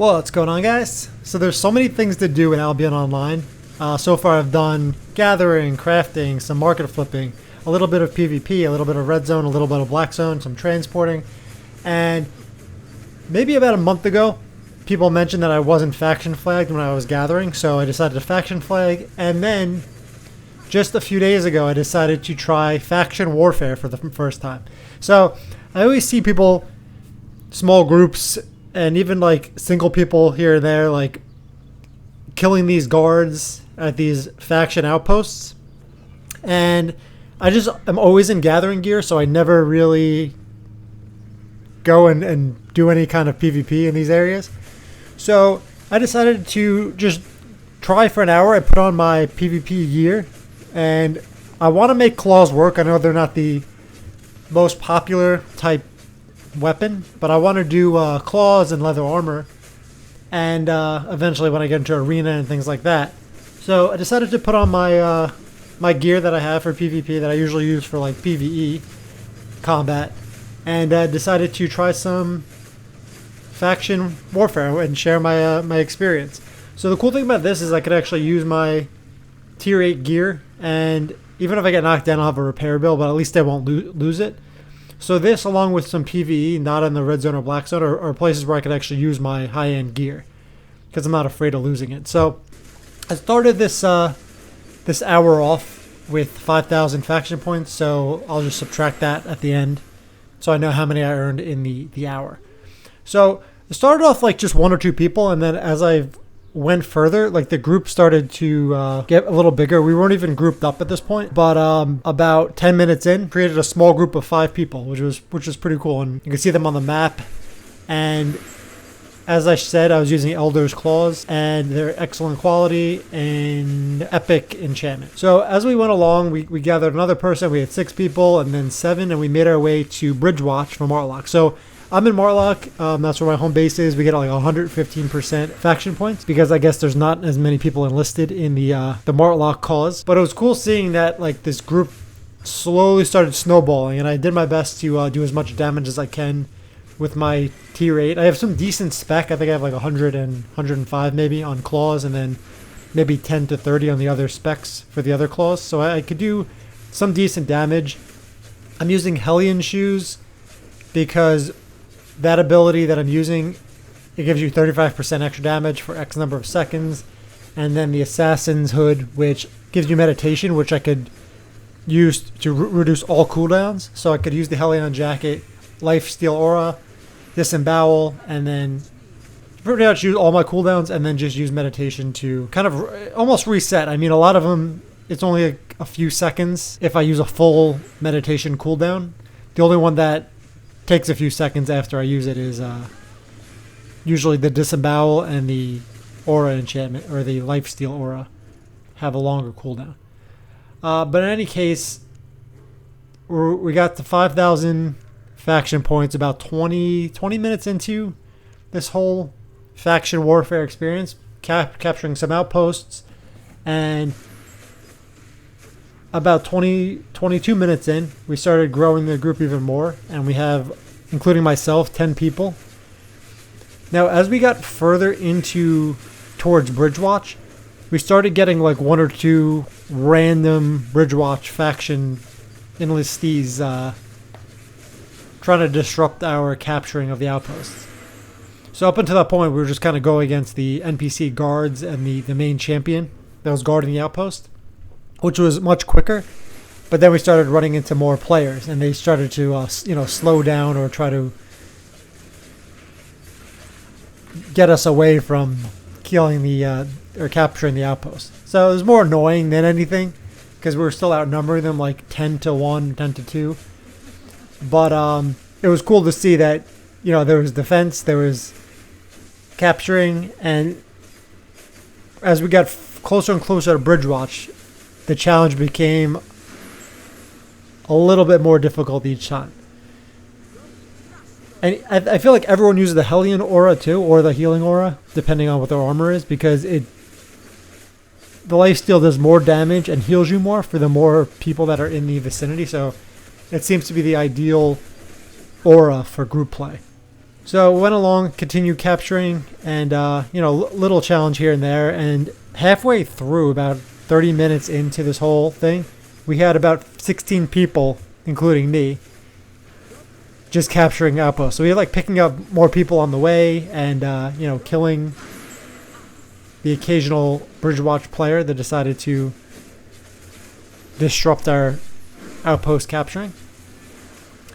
What's going on, guys? So there's so many things to do in Albion Online. So far I've done gathering, crafting, some market flipping, a little bit of PvP, a little bit of red zone, a little bit of black zone, some transporting. And maybe about a month ago, people mentioned that I wasn't faction flagged when I was gathering, so I decided to faction flag. And then just a few days ago, I decided to try faction warfare for the first time. So I always see people, small groups, and even like single people here and there, like killing these guards at these faction outposts. And I'm always in gathering gear, so I never really go and do any kind of PvP in these areas. So I decided to just try for an hour. I put on my PvP gear, and I want to make claws work. I know they're not the most popular type weapon, but I want to do claws and leather armor, and eventually when I get into arena and things like that. So I decided to put on my my gear that I have for PvP that I usually use for like PvE combat, and decided to try some faction warfare and share my my experience. So the cool thing about this is I could actually use my tier 8 gear, and even if I get knocked down, I'll have a repair bill, but at least I won't lose it. So this, along with some PvE, not in the red zone or black zone, are places where I could actually use my high-end gear, because I'm not afraid of losing it. So I started this this hour off with 5,000 faction points, so I'll just subtract that at the end, so I know how many I earned in the hour. So it started off like just one or two people, and then as I went further, like the group started to get a little bigger. We weren't even grouped up at this point, but about 10 minutes in, created a small group of 5 people, which was pretty cool, and you can see them on the map. And as I said, I was using Elder's Claws, and they're excellent quality and epic enchantment. So as we went along, we gathered another person. We had 6 people and then 7, and we made our way to Bridgewatch from Martlock. So I'm in Martlock. That's where my home base is. We get like 115% faction points because I guess there's not as many people enlisted in the Martlock cause. But it was cool seeing that like this group slowly started snowballing, and I did my best to do as much damage as I can with my tier 8. I have some decent spec. I think I have like 100 and 105 maybe on claws, and then maybe 10 to 30 on the other specs for the other claws. So I could do some decent damage. I'm using Hellion shoes because that ability that I'm using, it gives you 35% extra damage for X number of seconds. And then the Assassin's Hood, which gives you meditation, which I could use to reduce all cooldowns. So I could use the Hellion Jacket, Lifesteal Aura, Disembowel, and then pretty much use all my cooldowns, and then just use meditation to kind of almost reset. I mean, a lot of them, it's only a few seconds if I use a full meditation cooldown. The only one that takes a few seconds after I use it is usually the Disembowel and the Aura enchantment, or the Lifesteal Aura, have a longer cooldown. But in any case, we got to 5,000 faction points about 20 minutes into this whole faction warfare experience, capturing some outposts, and about 22 minutes in, we started growing the group even more, and we have, including myself, 10 people. Now, as we got further towards Bridgewatch, we started getting like 1 or 2 random Bridgewatch faction enlistees trying to disrupt our capturing of the outposts. So up until that point, we were just kind of going against the NPC guards and the main champion that was guarding the outpost, which was much quicker. But then we started running into more players, and they started to slow down or try to get us away from killing or capturing the outpost. So it was more annoying than anything because we were still outnumbering them like 10 to 1, 10 to 2. But it was cool to see that there was defense, there was capturing, and as we got closer and closer to Bridgewatch, the challenge became a little bit more difficult each time. And I feel like everyone uses the Hellion Aura too, or the Healing Aura, depending on what their armor is, because the Lifesteal does more damage and heals you more for the more people that are in the vicinity. So it seems to be the ideal aura for group play. So went along, continued capturing, and little challenge here and there. And halfway through, about 30 minutes into this whole thing, we had about 16 people, including me, just capturing outposts. So we were picking up more people on the way, and killing the occasional Bridgewatch player that decided to disrupt our outpost capturing.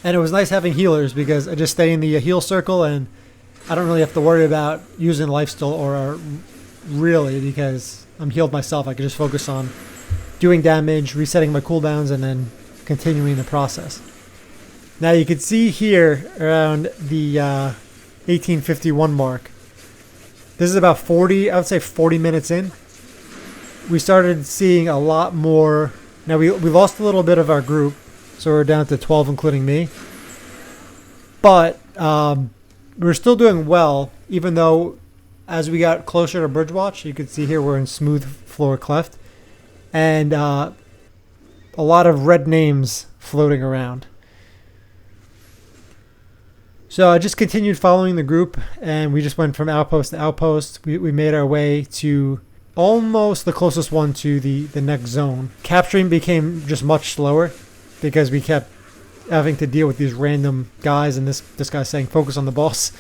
And it was nice having healers because I just stay in the heal circle and I don't really have to worry about using lifesteal or really, because I'm healed myself. I can just focus on doing damage, resetting my cooldowns, and then continuing the process. Now you can see here around the 1851 mark, this is about 40 minutes in. We started seeing a lot more. Now we lost a little bit of our group, so we're down to 12, including me. But we're still doing well, even though as we got closer to Bridgewatch, you can see here we're in smooth floor cleft. And a lot of red names floating around. So I just continued following the group, and we just went from outpost to outpost. We made our way to almost the closest one to the next zone. Capturing became just much slower because we kept having to deal with these random guys, and this guy's saying focus on the boss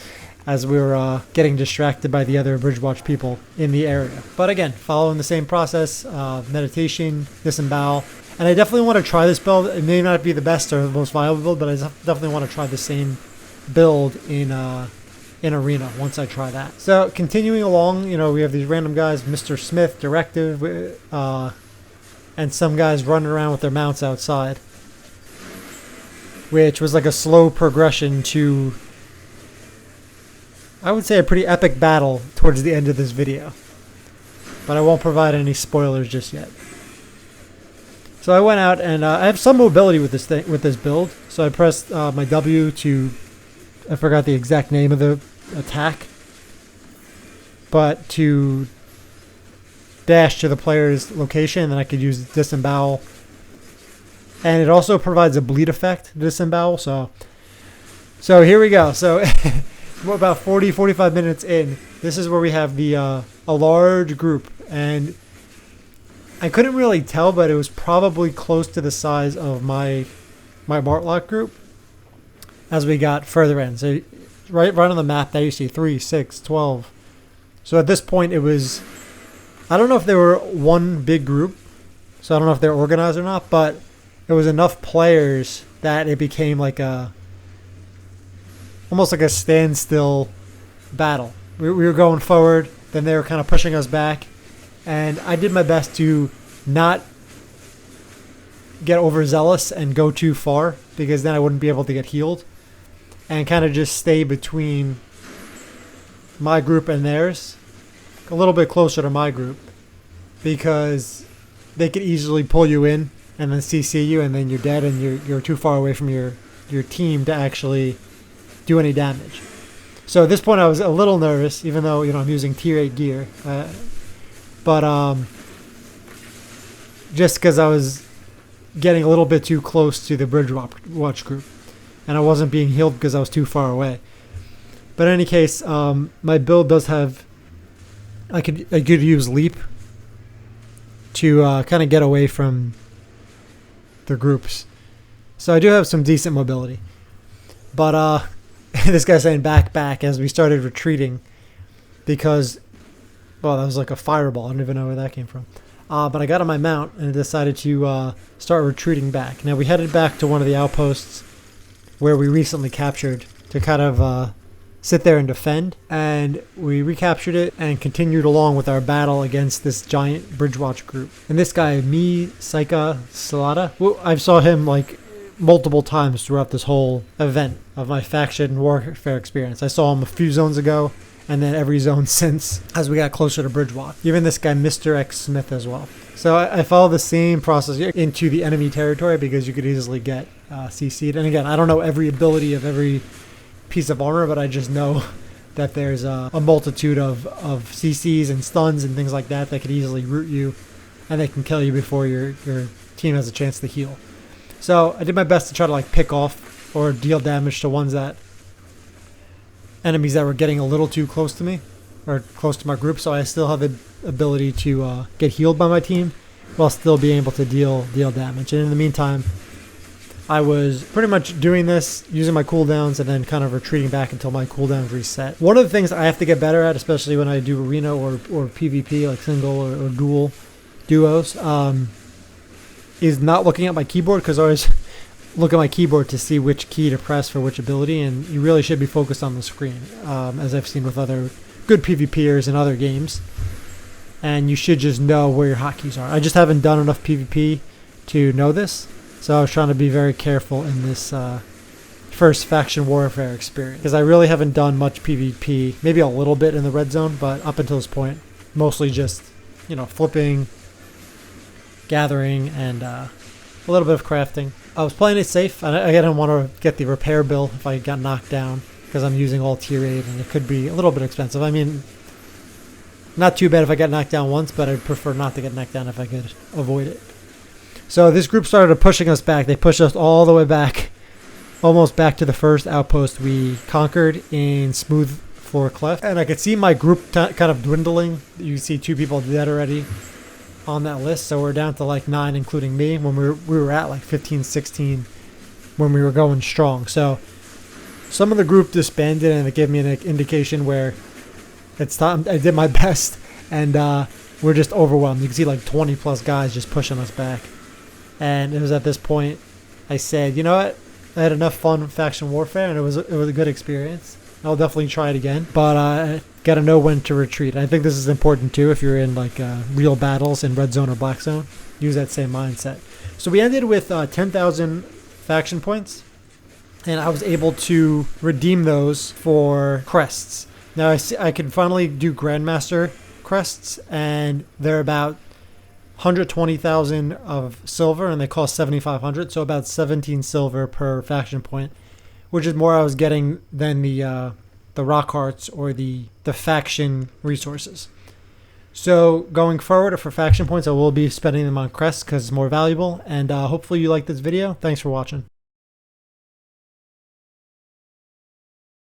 as we were getting distracted by the other Bridgewatch people in the area. But again, following the same process, meditation, disembowel. And I definitely want to try this build. It may not be the best or the most viable build, but I definitely want to try the same build in Arena once I try that. So continuing along, we have these random guys, Mr. Smith, Directive, and some guys running around with their mounts outside, which was like a slow progression to, I would say, a pretty epic battle towards the end of this video. But I won't provide any spoilers just yet. So I went out, and I have some mobility with this build. So I pressed my W to, I forgot the exact name of the attack, but to dash to the player's location, and then I could use disembowel. And it also provides a bleed effect, disembowel. So here we go. So we're about 45 minutes in. This is where we have the a large group, and I couldn't really tell, but it was probably close to the size of my Martlock group as we got further in. So right on the map there you see 3, 6, 12. So at this point it was, I don't know if they were one big group, so I don't know if they're organized or not, but it was enough players that it became almost like a standstill battle. We were going forward, then they were kind of pushing us back, and I did my best to not get overzealous and go too far, because then I wouldn't be able to get healed, and kind of just stay between my group and theirs, a little bit closer to my group, because they could easily pull you in and then CC you, and then you're dead, and you're too far away from your team to actually do any damage. So at this point I was a little nervous, even though I'm using tier 8 gear, but just because I was getting a little bit too close to the Bridgewatch group, and I wasn't being healed because I was too far away. But in any case, my build does have, I could use leap to kind of get away from the groups. So I do have some decent mobility. But this guy's saying back as we started retreating, because, well, that was like a fireball. I don't even know where that came from. But I got on my mount and decided to start retreating back. Now we headed back to one of the outposts where we recently captured to kind of sit there and defend. And we recaptured it and continued along with our battle against this giant Bridgewatch group. And this guy, Saika Salada, well, I saw him multiple times throughout this whole event of my faction warfare experience. I saw him a few zones ago, and then every zone since as we got closer to Bridgewatch. Even this guy, Mr. X Smith, as well. So I follow the same process into the enemy territory, because you could easily get CC'd. And again, I don't know every ability of every piece of armor, but I just know that there's a multitude of CCs and stuns and things like that could easily root you, and they can kill you before your team has a chance to heal. So I did my best to try to pick off or deal damage to ones that enemies that were getting a little too close to me or close to my group, so I still have the ability to get healed by my team while still being able to deal damage. And in the meantime, I was pretty much doing this, using my cooldowns, and then kind of retreating back until my cooldowns reset. One of the things I have to get better at, especially when I do arena or PvP, like single or duos, is not looking at my keyboard, because I always look at my keyboard to see which key to press for which ability, and you really should be focused on the screen, as I've seen with other good PvPers in other games. And you should just know where your hotkeys are. I just haven't done enough PvP to know this, so I was trying to be very careful in this first faction warfare experience, because I really haven't done much PvP, maybe a little bit in the red zone, but up until this point, mostly just, you know, flipping, gathering, and a little bit of crafting. I was playing it safe. I didn't want to get the repair bill if I got knocked down, because I'm using all tier 8, and it could be a little bit expensive. I mean, not too bad if I get knocked down once, but I'd prefer not to get knocked down if I could avoid it. So this group started pushing us back. They pushed us all the way back, almost back to the first outpost we conquered in Smooth Floor Cleft. And I could see my group kind of dwindling. You see 2 people dead already on that list. So we're down to like 9, including me, when we were at like 15, 16 when we were going strong. So some of the group disbanded, and it gave me an indication where it's time. I did my best, and we're just overwhelmed. You can see like 20 plus guys just pushing us back. And it was at this point I said, you know what? I had enough fun with faction warfare, and it was a good experience. I'll definitely try it again, but I gotta know when to retreat. I think this is important too if you're in like real battles in red zone or black zone. Use that same mindset. So we ended with 10,000 faction points, and I was able to redeem those for crests. Now I can finally do Grandmaster Crests, and they're about 120,000 of silver, and they cost 7,500, so about 17 silver per faction point, which is more I was getting than the Rockhearts or the faction resources. So going forward for faction points, I will be spending them on crests because it's more valuable, and hopefully you like this video. Thanks for watching.